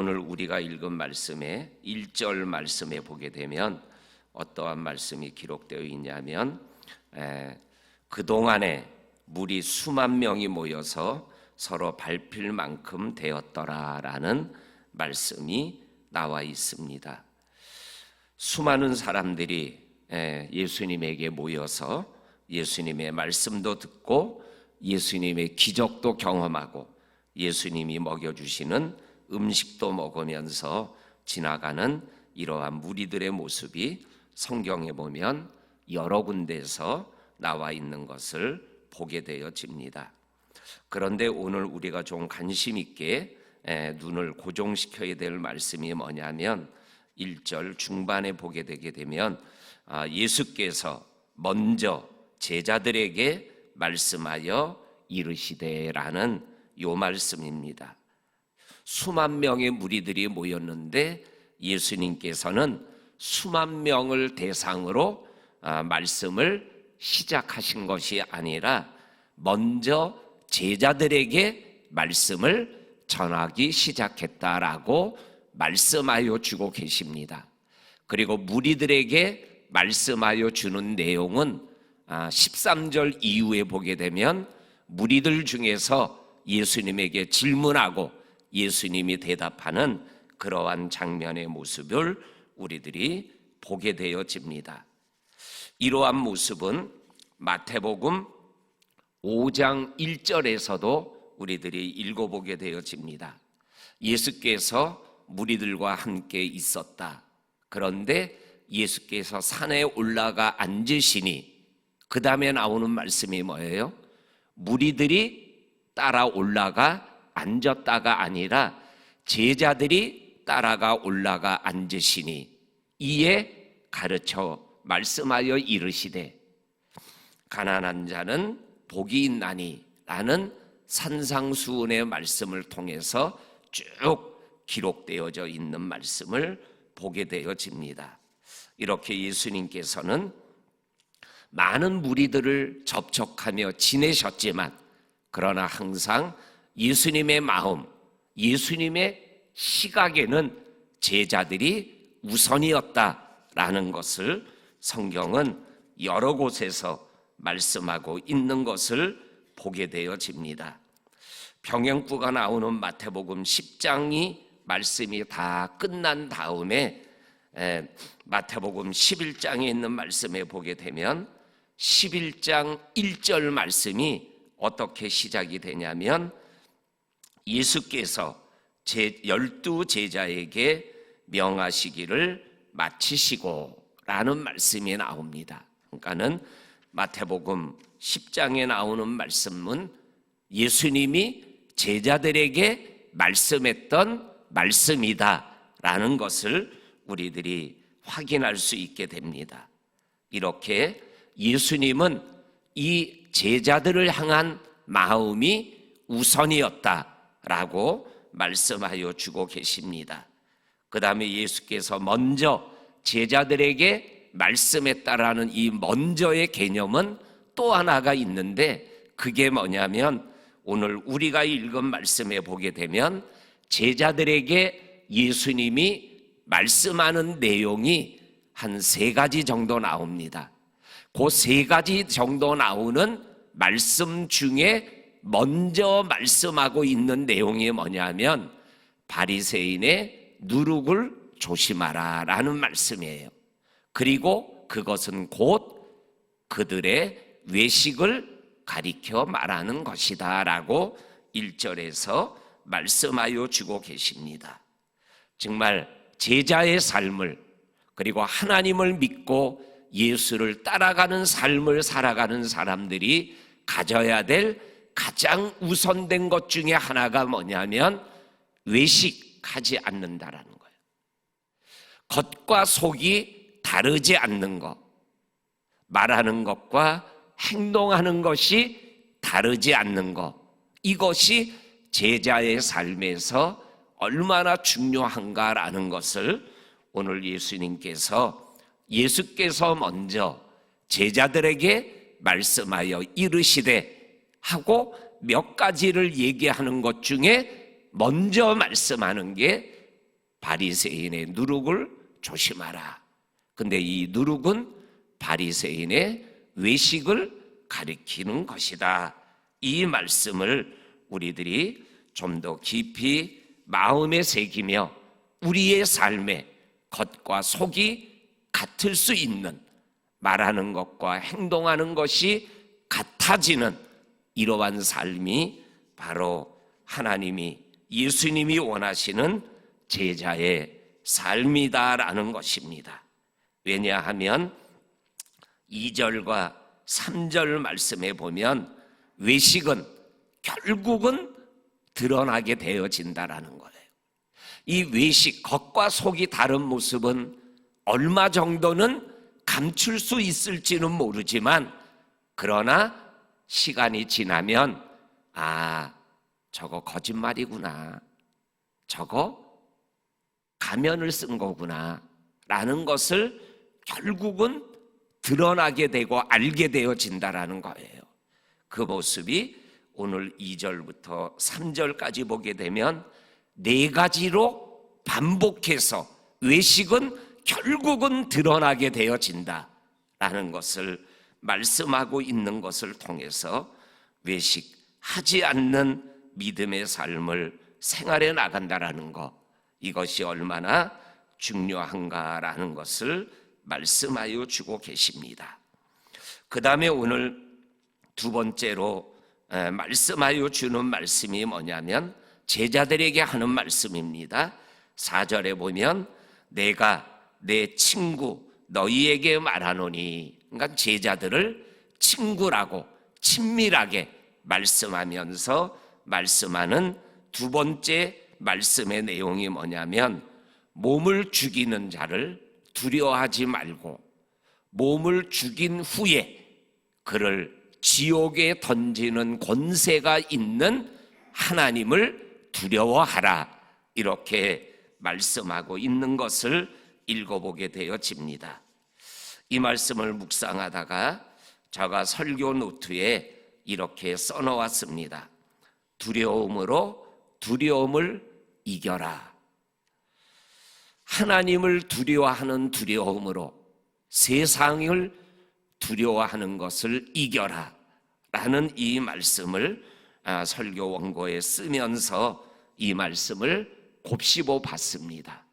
오늘 우리가 읽은 말씀의 1절 말씀에 보게 되면 어떠한 말씀이 기록되어 있냐면 그동안에 물이 수만 명이 모여서 서로 밟힐 만큼 되었더라라는 말씀이 나와 있습니다. 수많은 사람들이 예수님에게 모여서 예수님의 말씀도 듣고 예수님의 기적도 경험하고 예수님이 먹여주시는 음식도 먹으면서 지나가는 이러한 무리들의 모습이 성경에 보면 여러 군데에서 나와 있는 것을 보게 되어집니다. 그런데 오늘 우리가 좀 관심 있게 눈을 고정시켜야 될 말씀이 뭐냐면 1절 중반에 보게 되게 되면 예수께서 먼저 제자들에게 말씀하여 이르시되라는 요 말씀입니다. 수만 명의 무리들이 모였는데 예수님께서는 수만 명을 대상으로 말씀을 시작하신 것이 아니라 먼저 제자들에게 말씀을 전하기 시작했다라고 말씀하여 주고 계십니다. 그리고 무리들에게 말씀하여 주는 내용은 13절 이후에 보게 되면 무리들 중에서 예수님에게 질문하고 예수님이 대답하는 그러한 장면의 모습을 우리들이 보게 되어집니다. 이러한 모습은 마태복음 5장 1절에서도 우리들이 읽어보게 되어집니다. 예수께서 무리들과 함께 있었다. 그런데 예수께서 산에 올라가 앉으시니 그 다음에 나오는 말씀이 뭐예요? 무리들이 따라 올라가 앉았다가 아니라 제자들이 따라가 올라가 앉으시니 이에 가르쳐 말씀하여 이르시되 가난한 자는 복이 있나니 라는 산상수훈의 말씀을 통해서 쭉 기록되어져 있는 말씀을 보게 되어집니다. 이렇게 예수님께서는 많은 무리들을 접촉하며 지내셨지만 그러나 항상 예수님의 마음, 예수님의 시각에는 제자들이 우선이었다라는 것을 성경은 여러 곳에서 말씀하고 있는 것을 보게 되어집니다. 병행부가 나오는 마태복음 10장이 말씀이 다 끝난 다음에 마태복음 11장에 있는 말씀에 보게 되면 11장 1절 말씀이 어떻게 시작이 되냐면 예수께서 12 제자에게 명하시기를 마치시고 라는 말씀이 나옵니다. 그러니까는 마태복음 10장에 나오는 말씀은 예수님이 제자들에게 말씀했던 말씀이다 라는 것을 우리들이 확인할 수 있게 됩니다. 이렇게 예수님은 이 제자들을 향한 마음이 우선이었다라고 말씀하여 주고 계십니다. 그 다음에 예수께서 먼저 제자들에게 말씀했다라는 이 먼저의 개념은 또 하나가 있는데 그게 뭐냐면 오늘 우리가 읽은 말씀에 보게 되면 제자들에게 예수님이 말씀하는 내용이 한 3가지 정도 나옵니다. 그 3가지 정도 나오는 말씀 중에 먼저 말씀하고 있는 내용이 뭐냐면 바리새인의 누룩을 조심하라 라는 말씀이에요. 그리고 그것은 곧 그들의 외식을 가리켜 말하는 것이다 라고 1절에서 말씀하여 주고 계십니다. 정말 제자의 삶을 그리고 하나님을 믿고 예수를 따라가는 삶을 살아가는 사람들이 가져야 될 가장 우선된 것 중에 하나가 뭐냐면 외식하지 않는다라는 거예요. 겉과 속이 다르지 않는 것, 말하는 것과 행동하는 것이 다르지 않는 것, 이것이 제자의 삶에서 얼마나 중요한가라는 것을 오늘 예수께서 먼저 제자들에게 말씀하여 이르시되 하고 몇 가지를 얘기하는 것 중에 먼저 말씀하는 게 바리새인의 누룩을 조심하라. 근데 이 누룩은 바리새인의 외식을 가리키는 것이다. 이 말씀을 우리들이 좀 더 깊이 마음에 새기며 우리의 삶에 겉과 속이 같을 수 있는, 말하는 것과 행동하는 것이 같아지는 이러한 삶이 바로 하나님이, 예수님이 원하시는 제자의 삶이다라는 것입니다. 왜냐하면 2절과 3절 말씀에 보면 외식은 결국은 드러나게 되어진다라는 거예요. 이 외식, 겉과 속이 다른 모습은 얼마 정도는 감출 수 있을지는 모르지만, 그러나 시간이 지나면 저거 거짓말이구나, 저거 가면을 쓴 거구나 라는 것을 결국은 드러나게 되고 알게 되어진다라는 거예요. 그 모습이 오늘 2절부터 3절까지 보게 되면 4가지로 반복해서 외식은 결국은 드러나게 되어진다라는 것을 말씀하고 있는 것을 통해서 외식하지 않는 믿음의 삶을 생활해 나간다라는 것, 이것이 얼마나 중요한가라는 것을 말씀하여 주고 계십니다. 그 다음에 오늘 두 번째로 말씀하여 주는 말씀이 뭐냐면 제자들에게 하는 말씀입니다. 4절에 보면 내가 내 친구 너희에게 말하노니, 그러니까 제자들을 친구라고 친밀하게 말씀하면서 말씀하는 두 번째 말씀의 내용이 뭐냐면 몸을 죽이는 자를 두려워하지 말고 몸을 죽인 후에 그를 지옥에 던지는 권세가 있는 하나님을 두려워하라, 이렇게 말씀하고 있는 것을 읽어보게 되어집니다. 이 말씀을 묵상하다가 제가 설교 노트에 이렇게 써놓았습니다. 두려움으로 두려움을 이겨라. 하나님을 두려워하는 두려움으로 세상을 두려워하는 것을 이겨라 라는 이 말씀을 설교 원고에 쓰면서 이 말씀을 곱씹어 봤습니다.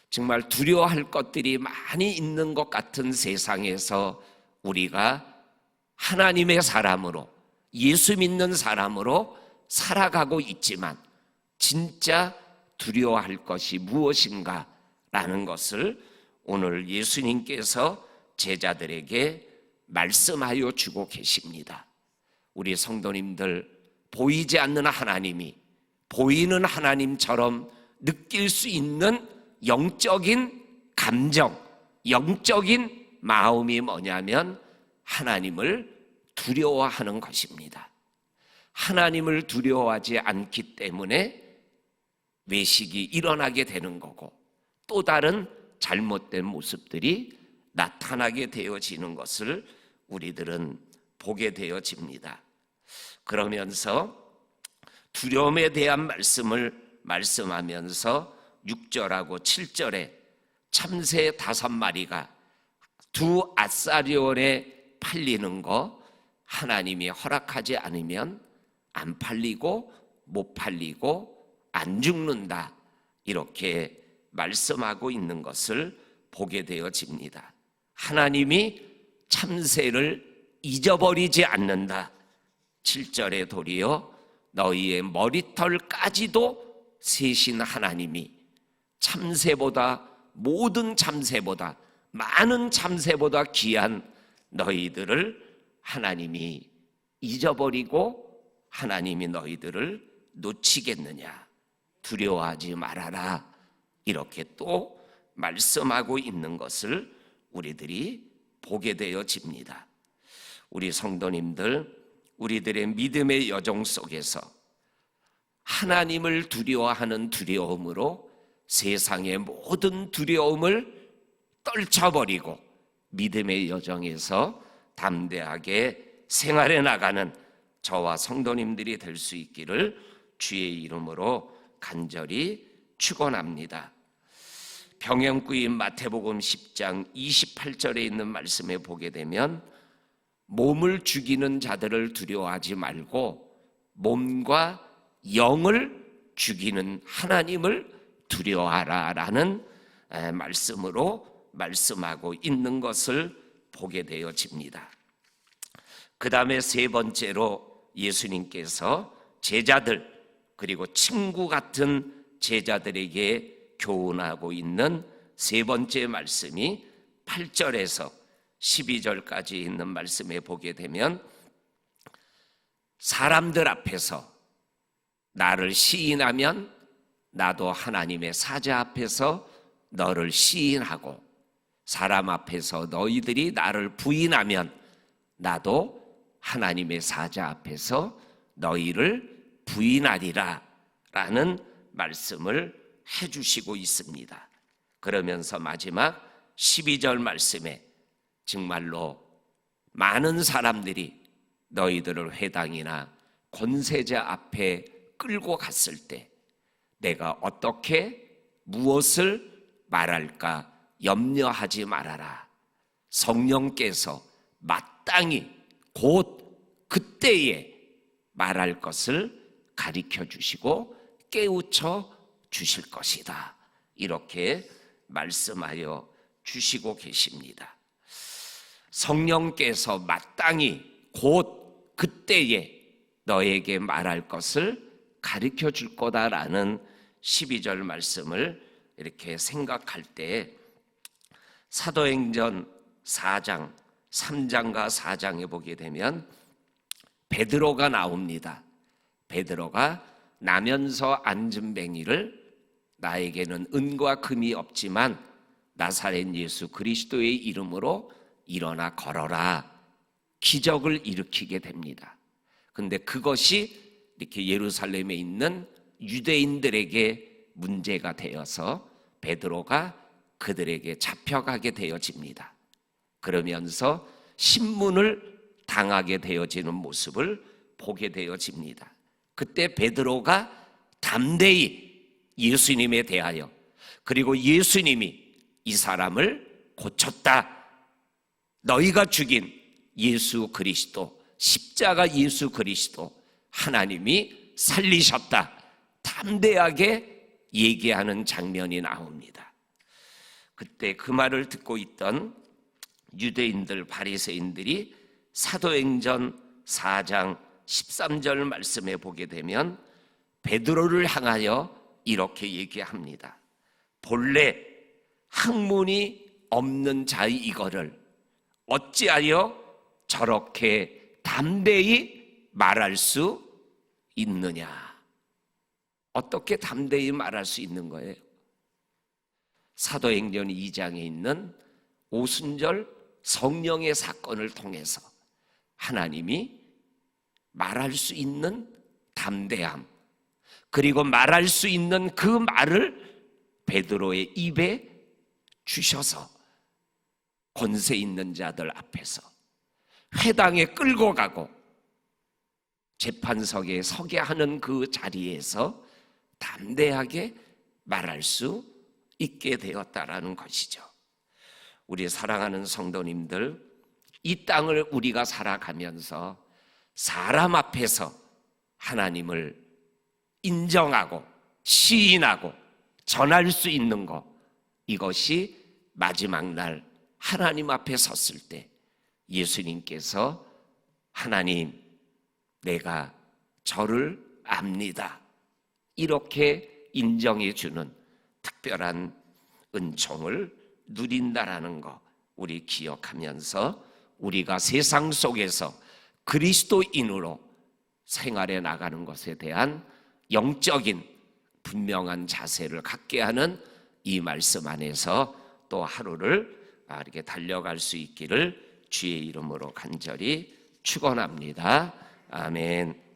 정말 두려워할 것들이 많이 있는 것 같은 세상에서 우리가 하나님의 사람으로, 예수 믿는 사람으로 살아가고 있지만 진짜 두려워할 것이 무엇인가 라는 것을 오늘 예수님께서 제자들에게 말씀하여 주고 계십니다. 우리 성도님들, 보이지 않는 하나님이 보이는 하나님처럼 느낄 수 있는 영적인 감정, 영적인 마음이 뭐냐면 하나님을 두려워하는 것입니다. 하나님을 두려워하지 않기 때문에 외식이 일어나게 되는 거고 또 다른 잘못된 모습들이 나타나게 되어지는 것을 우리들은 보게 되어집니다. 그러면서 두려움에 대한 말씀을 말씀하면서 6절하고 7절에 참새 5마리가 두 아사리온에 팔리는 거 하나님이 허락하지 않으면 안 팔리고 못 팔리고 안 죽는다, 이렇게 말씀하고 있는 것을 보게 되어집니다. 하나님이 참새를 잊어버리지 않는다. 7절에 도리어 너희의 머리털까지도 세신 하나님이 참새보다, 모든 참새보다, 많은 참새보다 귀한 너희들을 하나님이 잊어버리고 하나님이 너희들을 놓치겠느냐, 두려워하지 말아라, 이렇게 또 말씀하고 있는 것을 우리들이 보게 되어집니다. 우리 성도님들, 우리들의 믿음의 여정 속에서 하나님을 두려워하는 두려움으로 세상의 모든 두려움을 떨쳐버리고 믿음의 여정에서 담대하게 생활해 나가는 저와 성도님들이 될 수 있기를 주의 이름으로 간절히 축원합니다. 병행구인 마태복음 10장 28절에 있는 말씀에 보게 되면 몸을 죽이는 자들을 두려워하지 말고 몸과 영을 죽이는 하나님을 두려워하라라는 말씀으로 말씀하고 있는 것을 보게 되어집니다. 그 다음에 세 번째로 예수님께서 제자들 그리고 친구 같은 제자들에게 교훈하고 있는 세 번째 말씀이 8절에서 12절까지 있는 말씀에 보게 되면 사람들 앞에서 나를 시인하면 나도 하나님의 사자 앞에서 너를 시인하고 사람 앞에서 너희들이 나를 부인하면 나도 하나님의 사자 앞에서 너희를 부인하리라 라는 말씀을 해주시고 있습니다. 그러면서 마지막 12절 말씀에 정말로 많은 사람들이 너희들을 회당이나 권세자 앞에 끌고 갔을 때 내가 어떻게 무엇을 말할까 염려하지 말아라. 성령께서 마땅히 곧 그때에 말할 것을 가르쳐 주시고 깨우쳐 주실 것이다. 이렇게 말씀하여 주시고 계십니다. 성령께서 마땅히 곧 그때에 너에게 말할 것을 가르쳐 줄 거다라는 12절 말씀을 이렇게 생각할 때 사도행전 4장, 3장과 4장에 보게 되면 베드로가 나옵니다. 베드로가 나면서 안진뱅이를 나에게는 은과 금이 없지만 나사렛 예수 그리스도의 이름으로 일어나 걸어라. 기적을 일으키게 됩니다. 근데 그것이 이렇게 예루살렘에 있는 유대인들에게 문제가 되어서 베드로가 그들에게 잡혀가게 되어집니다. 그러면서 신문을 당하게 되어지는 모습을 보게 되어집니다. 그때 베드로가 담대히 예수님에 대하여 그리고 예수님이 이 사람을 고쳤다. 너희가 죽인 예수 그리스도, 십자가 예수 그리스도 하나님이 살리셨다. 담대하게 얘기하는 장면이 나옵니다. 그때 그 말을 듣고 있던 유대인들, 바리새인들이 사도행전 4장 13절 말씀에 보게 되면 베드로를 향하여 이렇게 얘기합니다. 본래 학문이 없는 자의 이거를 어찌하여 저렇게 담대히 말할 수 있느냐? 어떻게 담대히 말할 수 있는 거예요? 사도행전 2장에 있는 오순절 성령의 사건을 통해서 하나님이 말할 수 있는 담대함, 그리고 말할 수 있는 그 말을 베드로의 입에 주셔서 권세 있는 자들 앞에서 회당에 끌고 가고 재판석에 서게 하는 그 자리에서 담대하게 말할 수 있게 되었다라는 것이죠. 우리 사랑하는 성도님들, 이 땅을 우리가 살아가면서 사람 앞에서 하나님을 인정하고 시인하고 전할 수 있는 것, 이것이 마지막 날 하나님 앞에 섰을 때 예수님께서 하나님, 내가 저를 압니다. 이렇게 인정해 주는 특별한 은총을 누린다라는 거 우리 기억하면서 우리가 세상 속에서 그리스도인으로 생활해 나가는 것에 대한 영적인 분명한 자세를 갖게 하는 이 말씀 안에서 또 하루를 이렇게 달려갈 수 있기를 주의 이름으로 간절히 축원합니다. 아멘.